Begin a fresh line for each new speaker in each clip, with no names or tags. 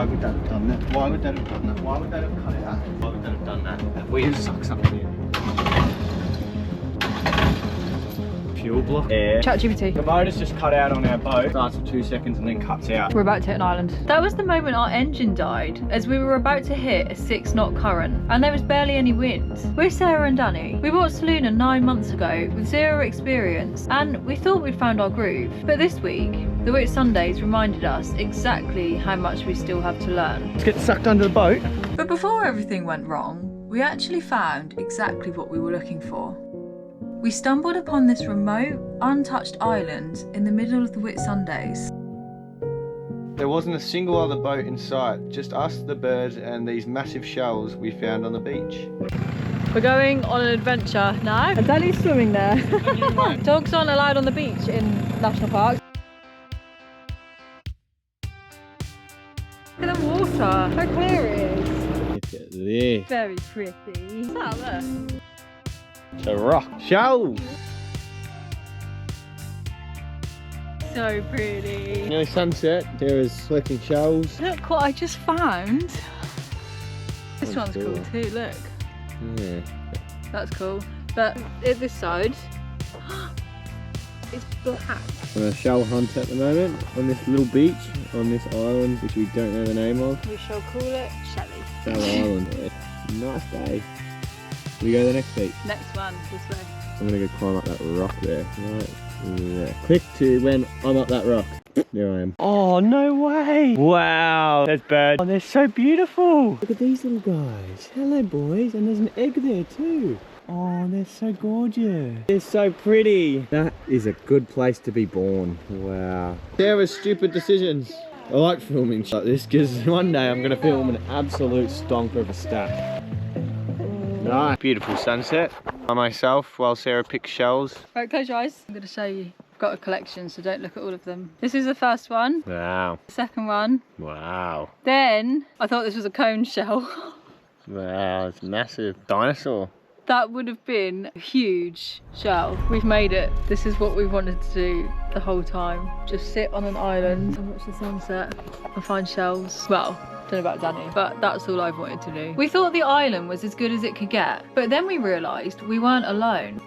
Why would that have done that? Why would that have done that? Why would that have cut it out? Why would that have done that? We just suck something in. Fuel block. Air.
ChatGPT.
The motor's just cut out on our boat. Starts for 2 seconds and then cuts out.
We're about to hit an island. That was the moment our engine died, as we were about to hit a 6-knot current, and there was barely any wind. We're Sarah and Danny. We bought Soluna 9 months ago with 0 experience, and we thought we'd found our groove. But this week, the Whitsundays reminded us exactly how much we still have to learn.
Let's get sucked under the boat.
But before everything went wrong, we actually found exactly what we were looking for. We stumbled upon this remote, untouched island in the middle of the Whitsundays.
There wasn't a single other boat in sight, just us, the birds, and these massive shells we found on the beach.
We're going on an adventure now. And Danny's swimming there. Dogs aren't allowed on the beach in national parks. Look at the water, how clear it is.
Look at this.
Very pretty. What's that there?
It's a rock. Shells!
So pretty.
Nearly sunset. There is collecting shells.
Look what I just found. This one's
cool.
cool too, look.
Yeah.
That's cool. But at this side, it's black.
We're on a shell hunt at the moment on this little beach, on this island, which we don't know the name of.
We shall call it Shelley.
Shell Island. Nice day. We go to the next beach.
Next one, this way.
I'm gonna go climb up that rock there. Right there. Click to when I'm up that rock. There I am. Oh, no way! Wow, there's birds. Oh, they're so beautiful. Look at these little guys. Hello, boys. And there's an egg there too. Oh, they're so gorgeous. They're so pretty. That is a good place to be born. Wow. Sarah's stupid decisions. I like filming like this because one day I'm gonna film an absolute stonker of a stack. Nice. Beautiful sunset by myself while Sarah picks shells.
Right, close your eyes. I'm going to show you. I've got a collection, so don't look at all of them. This is the first one.
Wow.
The second one.
Wow.
Then, I thought this was a cone shell.
Wow, it's massive. Dinosaur.
That would have been a huge shell. We've made it. This is what we wanted to do the whole time. Just sit on an island and watch the sunset and find shells. Well, don't know about Danny, but that's all I've wanted to do. We thought the island was as good as it could get, but then we realised we weren't alone.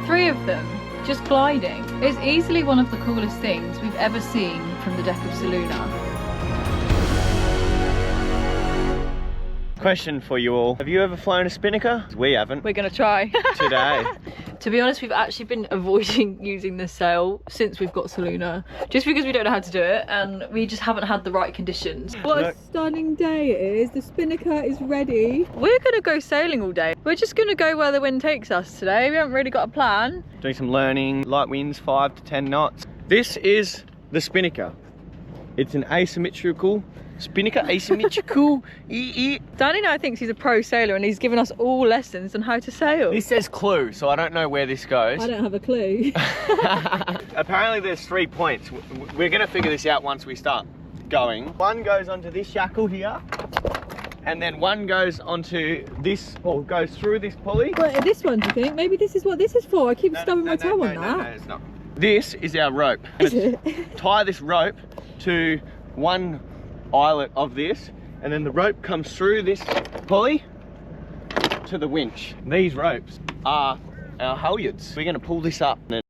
Three of them, just gliding. It's easily one of the coolest things we've ever seen from the deck of Soluna.
Question for you all. Have you ever flown a spinnaker? We haven't.
We're gonna try.
Today.
To be honest, we've actually been avoiding using the sail since we've got Soluna, just because we don't know how to do it and we just haven't had the right conditions. What a stunning day it is. The spinnaker is ready. We're gonna go sailing all day. We're just gonna go where the wind takes us today. We haven't really got a plan.
Doing some learning, light winds, 5 to 10 knots. This is the spinnaker. It's an asymmetrical spinnaker, asymmetrical.
Danny now thinks he's a pro sailor and he's given us all lessons on how to sail.
This says clue, so I don't know where this goes.
I don't have a clue.
Apparently there's 3 points. We're gonna figure this out once we start going. One goes onto this shackle here, and then one goes onto this, or goes through this pulley.
Wait, this one, do you think? Maybe this is what this is for. I keep stubbing my toe on that.
No, it's not. This is our rope.
Is it?
Tie this rope to one eyelet of this, and then the rope comes through this pulley to the winch. These ropes are our halyards. We're going to pull this up and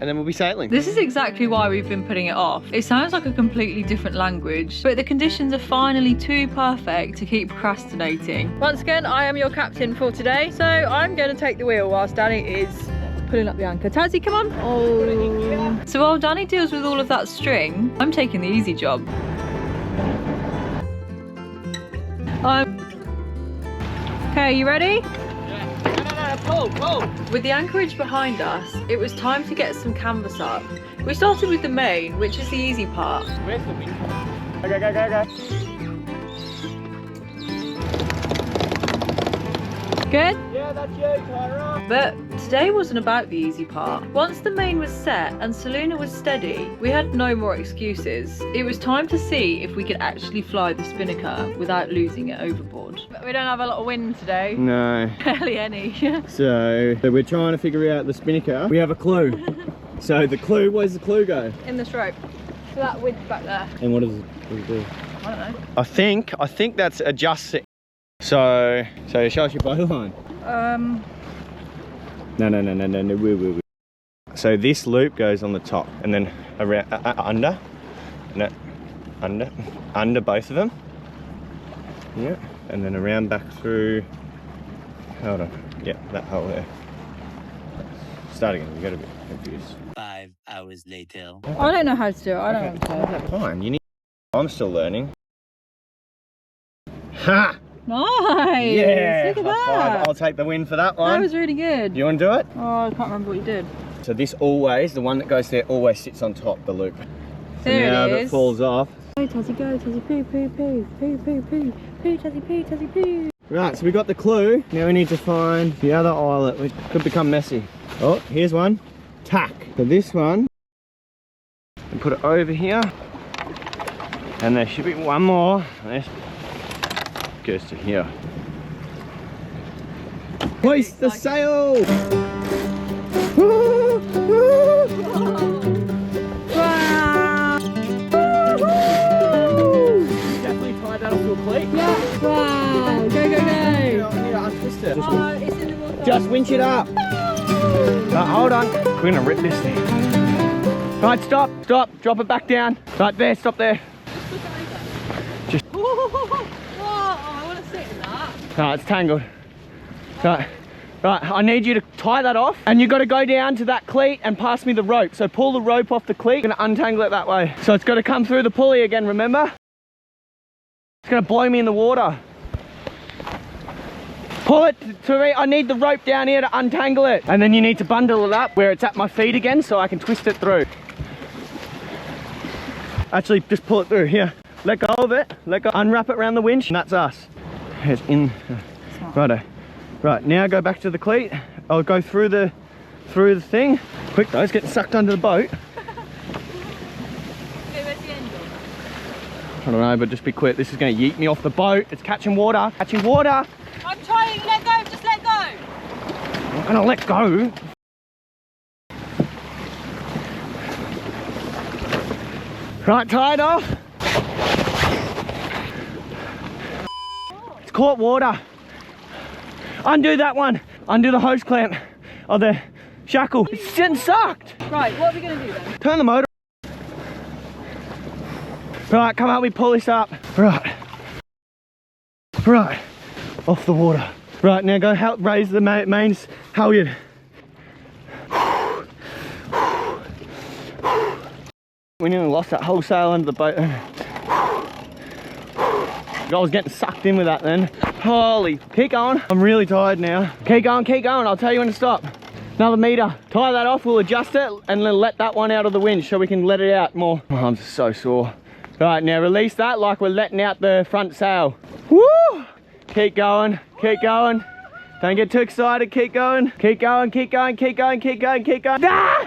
then we'll be sailing.
This is exactly why we've been putting it off. It sounds like a completely different language, but the conditions are finally too perfect to keep procrastinating. Once again, I am your captain for today, so I'm going to take the wheel whilst Danny is pulling up the anchor. Tazzy, come on. Oh. So while Danny deals with all of that string, I'm taking the easy job. Okay, you ready?
Yeah. No, pull.
With the anchorage behind us, it was time to get some canvas up. We started with the main, which is the easy part.
Where's the wind? Go.
Good?
Yeah, that's you, Tyra.
But today wasn't about the easy part. Once the main was set and Soluna was steady, we had no more excuses. It was time to see if we could actually fly the spinnaker without losing it overboard. But we don't have a lot of wind today.
No.
Barely any.
So we're trying to figure out the spinnaker. We have a clue. So the clue, where's the clue go?
In this rope. So that width back there.
And what does it do?
I don't know.
I think that's adjusting. So show us your bow line. No. Woo. So this loop goes on the top and then around under both of them. Yeah, and then around back through. Hold on. Yeah, that hole there. Start again. You got a bit confused.
5 hours later.
I don't know how to do it. I don't know how to do it.
Fine. You need. I'm still learning. Ha!
Nice!
Yeah!
Look at
High five.
that!
I'll take the win for that one.
That was really good.
You want to do it?
Oh, I can't remember what you did.
So this always, the one that goes there always sits on top, the loop. So
There
now
it
that
is.
falls off.
Go, Tazzy, go, Tazzy, poo, poo, poo, poo, poo, poo, poo, Tazzy, poo, Tazzy, poo.
Right, so we got the clue. Now we need to find the other eyelet, which could become messy. Oh, here's one. Tack. So this one, and put it over here. And there should be one more. This goes to here. Hoist the sail! Woo! Woo!
Wow!
Definitely tie that off to a cleat.
Yeah! Wow! Go, go,
I
go!
need to untwist it.
Oh, it's in the water.
Just winch it up. Hold on. We're gonna rip this thing. Right, stop. Drop it back down. Right there, stop there. Just.
Oh, I want to sit in that.
Right, it's tangled. Right, I need you to tie that off and you've got to go down to that cleat and pass me the rope. So pull the rope off the cleat, I'm gonna untangle it that way. So it's got to come through the pulley again, remember? It's gonna blow me in the water. Pull it I need the rope down here to untangle it. And then you need to bundle it up where it's at my feet again so I can twist it through. Actually, just pull it through, here. Let go of it, unwrap it around the winch, and that's us. It's in, righto. Right, now go back to the cleat. I'll go through the thing. Quick though, it's getting sucked under the boat.
Okay, where's the end?
I don't know, but just be quick. This is going to yeet me off the boat. It's catching water. Catching water.
I'm trying, let go, just let go.
I'm not going to let go. Right, tie it off. It's caught water. Undo that one. Undo the hose clamp of the shackle. It's getting sucked.
Right, what are we going to do then?
Turn the motor. Right, come out, we pull this up. Right. Off the water. Right, now go help raise the mains halyard. We nearly lost that whole sail under the boat. I was getting sucked in with that then. Holy, keep going. I'm really tired now. Keep going. I'll tell you when to stop. Another meter. Tie that off, we'll adjust it and then let that one out of the winch so we can let it out more. Oh, I'm just so sore. Right, now release that like we're letting out the front sail. Woo! Keep going. Don't get too excited, keep going. Keep going. Ah!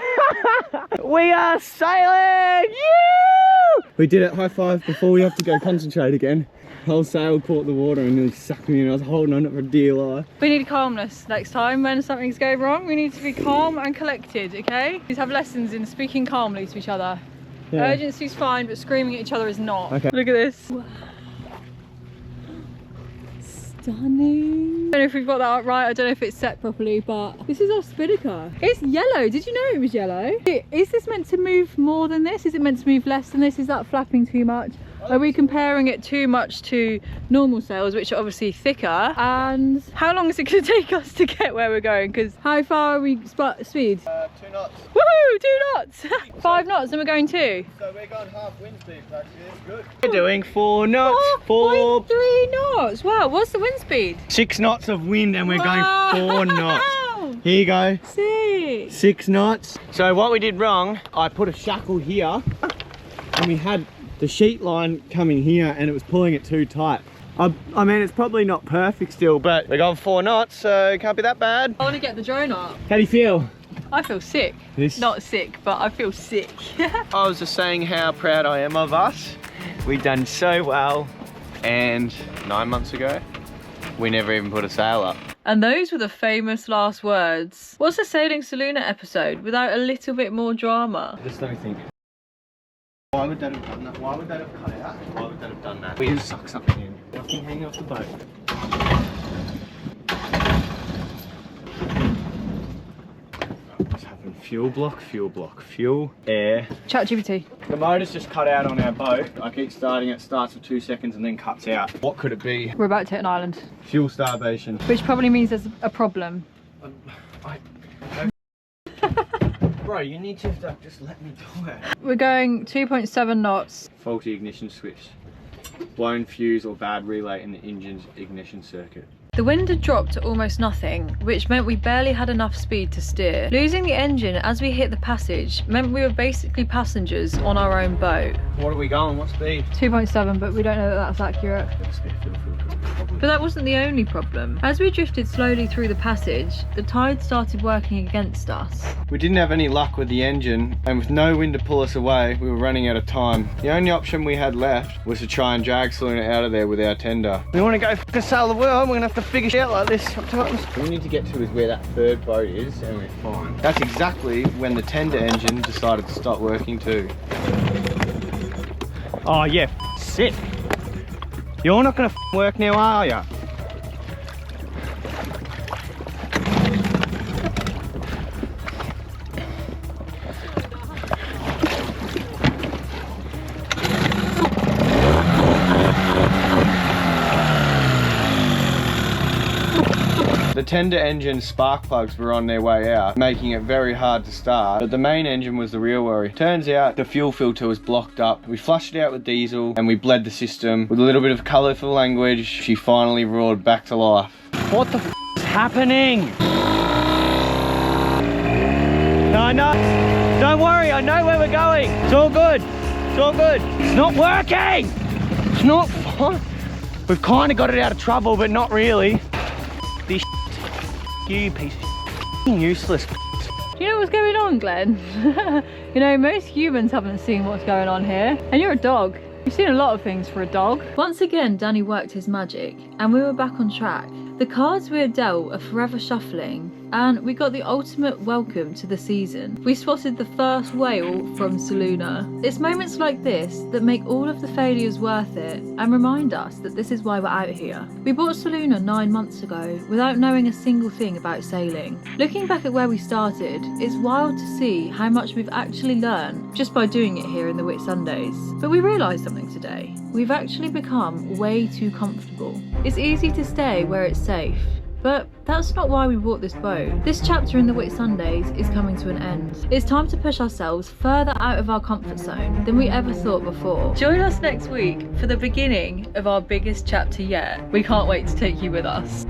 We are sailing! Yeah! We did it, high five, before we have to go concentrate again. Whole sail caught the water and nearly sucked me in. I was holding on it for dear life.
We need calmness next time when something's going wrong. We need to be calm and collected, okay? Please have lessons in speaking calmly to each other.
Yeah.
Urgency's fine, but screaming at each other is not.
Okay.
Look at this. Wow. Stunning. I don't know if we've got that right. I don't know if it's set properly, but this is our spinnaker. It's yellow. Did you know it was yellow? Is this meant to move more than this? Is it meant to move less than this? Is that flapping too much? Are we comparing it too much to normal sails, which are obviously thicker? And how long is it going to take us to get where we're going? Because how far are we speed?
2 knots.
Woohoo! 2 knots! 5 knots and we're going 2.
So we're going half wind speed, practically. It's good. We're doing 4 knots.
4.3 knots. Wow, what's the wind speed?
6 knots of wind and we're going 4 knots. Here you go.
6.
6 knots. So what we did wrong, I put a shackle here and we had the sheet line coming here and it was pulling it too tight. I mean, it's probably not perfect still, but we're going 4 knots, so it can't be that bad.
I want to get the drone up.
How do you feel?
I feel sick. Not sick, but I feel sick.
I was just saying how proud I am of us. We've done so well, and 9 months ago, we never even put a sail up.
And those were the famous last words. What's a Sailing Soluna episode without a little bit more drama?
Just let me think. Why would that have done that? Why would that have cut out? Why would that have done that? We just suck something in. Nothing hanging off the boat. What's happened? Fuel block, fuel, air.
ChatGPT.
The motor's just cut out on our boat. I keep starting it, starts for 2 seconds and then cuts out. What could it be?
We're about to hit an island.
Fuel starvation.
Which probably means there's a problem.
Bro, you need to just let me do it.
We're going 2.7 knots.
Faulty ignition switch. Blown fuse or bad relay in the engine's ignition circuit.
The wind had dropped to almost nothing, which meant we barely had enough speed to steer. Losing the engine as we hit the passage meant we were basically passengers on our own boat.
What are we going? What speed?
2.7, but we don't know that that's accurate. But that wasn't the only problem. As we drifted slowly through the passage, the tide started working against us.
We didn't have any luck with the engine, and with no wind to pull us away, we were running out of time. The only option we had left was to try and drag Soluna out of there with our tender. We want to go fucking sail the world, we're gonna have to figure shit out like this sometimes. What we need to get to is where that third boat is, and we're fine. That's exactly when the tender engine decided to stop working too. Oh yeah, sit. You're not gonna work now, are ya? The tender engine spark plugs were on their way out, making it very hard to start, but the main engine was the real worry. Turns out the fuel filter was blocked up. We flushed it out with diesel and we bled the system. With a little bit of colourful language, she finally roared back to life. What the f is happening? No, I know. Don't worry, I know where we're going. It's all good. It's all good. It's not working. It's not fun. We've kind of got it out of trouble, but not really. This you piece of useless.
Do you know what's going on, Glenn? You know, most humans haven't seen what's going on here. And you're a dog. You've seen a lot of things for a dog. Once again, Danny worked his magic and we were back on track. The cards we had dealt are forever shuffling, and we got the ultimate welcome to the season. We spotted the first whale from Soluna. It's moments like this that make all of the failures worth it and remind us that this is why we're out here. We bought Soluna 9 months ago without knowing a single thing about sailing. Looking back at where we started, it's wild to see how much we've actually learned just by doing it here in the Whitsundays. But we realised something today. We've actually become way too comfortable. It's easy to stay where it's safe, but that's not why we bought this boat. This chapter in the Whitsundays is coming to an end. It's time to push ourselves further out of our comfort zone than we ever thought before. Join us next week for the beginning of our biggest chapter yet. We can't wait to take you with us.